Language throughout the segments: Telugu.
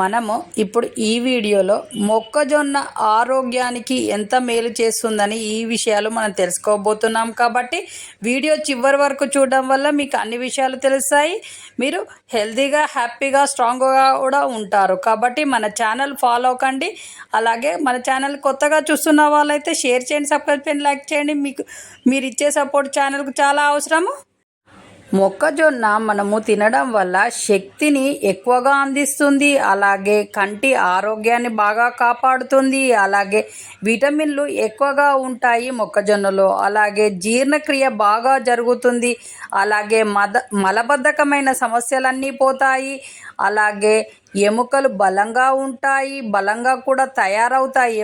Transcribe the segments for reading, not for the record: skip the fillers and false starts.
మనము ఇప్పుడు ఈ వీడియోలో మొక్కజొన్న ఆరోగ్యానికి ఎంత మేలు చేస్తుందని ఈ విషయాలు మనం తెలుసుకోబోతున్నాం. కాబట్టి వీడియో చివరి వరకు చూడడం వల్ల మీకు అన్ని విషయాలు తెలుస్తాయి. మీరు హెల్తీగా, హ్యాపీగా, స్ట్రాంగ్గా కూడా ఉంటారు. కాబట్టి మన ఛానల్ ఫాలో కండి. అలాగే మన ఛానల్ కొత్తగా చూస్తున్న వాళ్ళైతే షేర్ చేయండి, సబ్స్క్రైబ్ చేయండి, లైక్ చేయండి. మీరు ఇచ్చే సపోర్ట్ ఛానల్కు చాలా అవసరము. మొక్కజొన్న మనము తినడం వల్ల శక్తిని ఎక్కువగా అందిస్తుంది. అలాగే కంటి ఆరోగ్యాన్ని బాగా కాపాడుతుంది. అలాగే విటమిన్లు ఎక్కువగా ఉంటాయి మొక్కజొన్నలో. అలాగే జీర్ణక్రియ బాగా జరుగుతుంది. అలాగే మలబద్ధకమైన సమస్యలన్నీ పోతాయి. అలాగే ఎముకలు బలంగా ఉంటాయి, బలంగా కూడా తయారవుతాయి.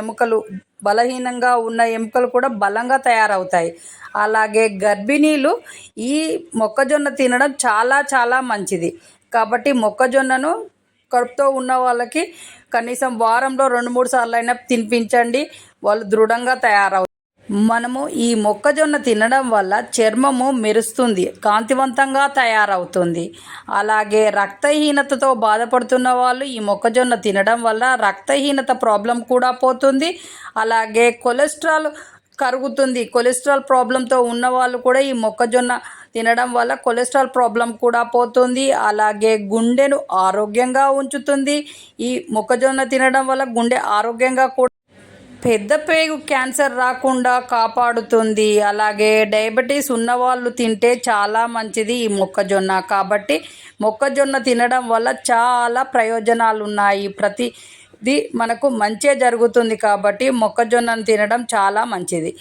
బలహీనంగా ఉన్న ఎముకలు కూడా బలంగా తయారవుతాయి. అలాగే గర్భిణీలు ఈ మొక్కజొన్న తినడం చాలా చాలా మంచిది. కాబట్టి మొక్కజొన్నను కడుపుతో ఉన్న వాళ్ళకి కనీసం వారంలో 2-3 సార్లు అయినా తినిపించండి. వాళ్ళు దృఢంగా తయారవుతారు. మనము ఈ మొక్కజొన్న తినడం వల్ల చర్మము మెరుస్తుంది, కాంతివంతంగా తయారవుతుంది. అలాగే రక్తహీనతతో బాధపడుతున్న వాళ్ళు ఈ మొక్కజొన్న తినడం వల్ల రక్తహీనత ప్రాబ్లం కూడా పోతుంది. అలాగే కొలెస్ట్రాల్ కరుగుతుంది. కొలెస్ట్రాల్ ప్రాబ్లంతో ఉన్న వాళ్ళు కూడా ఈ మొక్కజొన్న తినడం వల్ల కొలెస్ట్రాల్ ప్రాబ్లం కూడా పోతుంది. అలాగే గుండెను ఆరోగ్యంగా ఉంచుతుంది. ఈ మొక్కజొన్న తినడం వల్ల గుండె ఆరోగ్యంగా కూడా, పెద్ద పేగు క్యాన్సర్ రాకుండా కాపాడుతుంది. అలాగే డయాబెటీస్ ఉన్నవాళ్ళు తింటే చాలా మంచిది ఈ మొక్కజొన్న. కాబట్టి మొక్కజొన్న తినడం వల్ల చాలా ప్రయోజనాలు ఉన్నాయి. ప్రతిది మనకు మంచే జరుగుతుంది. కాబట్టి మొక్కజొన్నను తినడం చాలా మంచిది.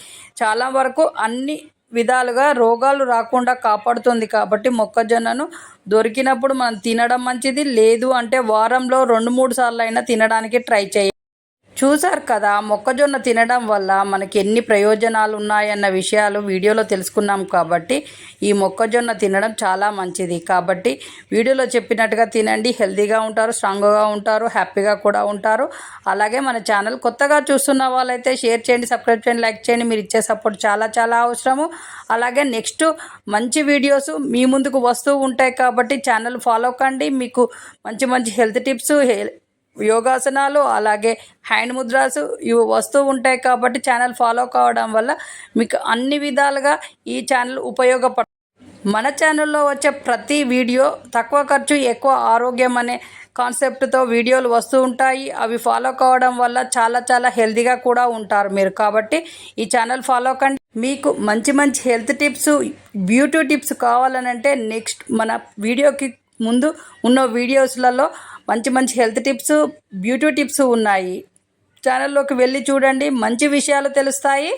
చాలా వరకు అన్ని విధాలుగా రోగాలు రాకుండా కాపాడుతుంది. కాబట్టి మొక్కజొన్నను దొరికినప్పుడు మనం తినడం మంచిది. లేదు అంటే వారంలో 2-3 సార్లు అయినా తినడానికి ట్రై చేయాలి. చూసారు కదా, మొక్కజొన్న తినడం వల్ల మనకి ఎన్ని ప్రయోజనాలు ఉన్నాయన్న విషయాలు వీడియోలో తెలుసుకున్నాం. కాబట్టి ఈ మొక్కజొన్న తినడం చాలా మంచిది. కాబట్టి వీడియోలో చెప్పినట్టుగా తినండి. హెల్తీగా ఉంటారు, స్ట్రాంగ్గా ఉంటారు, హ్యాపీగా కూడా ఉంటారు. అలాగే మన ఛానల్ కొత్తగా చూస్తున్న వాళ్ళైతే షేర్ చేయండి, సబ్స్క్రైబ్ చేయండి, లైక్ చేయండి. మీరు ఇచ్చే సపోర్ట్ చాలా చాలా అవసరము. అలాగే నెక్స్ట్ మంచి వీడియోస్ మీ ముందుకు వస్తూ ఉంటాయి. కాబట్టి ఛానల్ ఫాలో కండి. మీకు మంచి మంచి హెల్త్ టిప్స్, యోగాసనాలు, అలాగే హ్యాండ్ ముద్రాసు ఇవి వస్తూ ఉంటాయి. కాబట్టి ఛానల్ ఫాలో కావడం వల్ల మీకు అన్ని విధాలుగా ఈ ఛానల్ ఉపయోగపడుతుంది. మన ఛానల్లో వచ్చే ప్రతి వీడియో తక్కువ ఖర్చు ఎక్కువ ఆరోగ్యం అనే కాన్సెప్ట్తో వీడియోలు వస్తూ ఉంటాయి. అవి ఫాలో కావడం వల్ల చాలా చాలా హెల్తీగా కూడా ఉంటారు మీరు. కాబట్టి ఈ ఛానల్ ఫాలో కండి. మీకు మంచి మంచి హెల్త్ టిప్స్, బ్యూటీ టిప్స్ కావాలనంటే నెక్స్ట్ మన వీడియోకి ముందు ఉన్న వీడియోస్లలో మంచి మంచి హెల్త్ టిప్స్, బ్యూటీ టిప్స్ ఉన్నాయి. ఛానల్లోకి వెళ్ళి చూడండి, మంచి విషయాలు తెలుస్తాయి.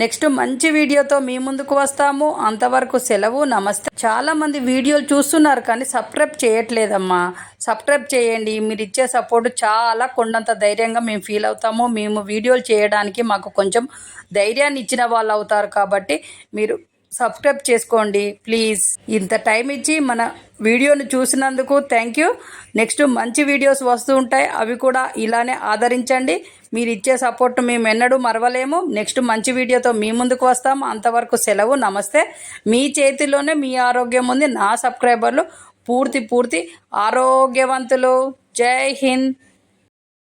నెక్స్ట్ మంచి వీడియోతో మీ ముందుకు వస్తాము. అంతవరకు సెలవు, నమస్తే. చాలామంది వీడియోలు చూస్తున్నారు కానీ సబ్స్క్రైబ్ చేయట్లేదమ్మా. సబ్స్క్రైబ్ చేయండి. మీరు ఇచ్చే సపోర్ట్ చాలా కొండంత ధైర్యంగా మేము ఫీల్ అవుతాము. మేము వీడియోలు చేయడానికి మాకు కొంచెం ధైర్యాన్ని ఇచ్చిన వాళ్ళు అవుతారు. కాబట్టి మీరు సబ్స్క్రైబ్ చేసుకోండి ప్లీజ్. ఇంత టైం ఇచ్చి మన వీడియోను చూసినందుకు థ్యాంక్ యూ. నెక్స్ట్ మంచి వీడియోస్ వస్తూ ఉంటాయి, అవి కూడా ఇలానే ఆదరించండి. మీరు ఇచ్చే సపోర్ట్ మేము ఎన్నడూ మరవలేము. నెక్స్ట్ మంచి వీడియోతో మీ ముందుకు వస్తాము. అంతవరకు సెలవు, నమస్తే. మీ చేతిలోనే మీ ఆరోగ్యం ఉంది. నా సబ్స్క్రైబర్లు పూర్తి ఆరోగ్యవంతులు. జై హింద్.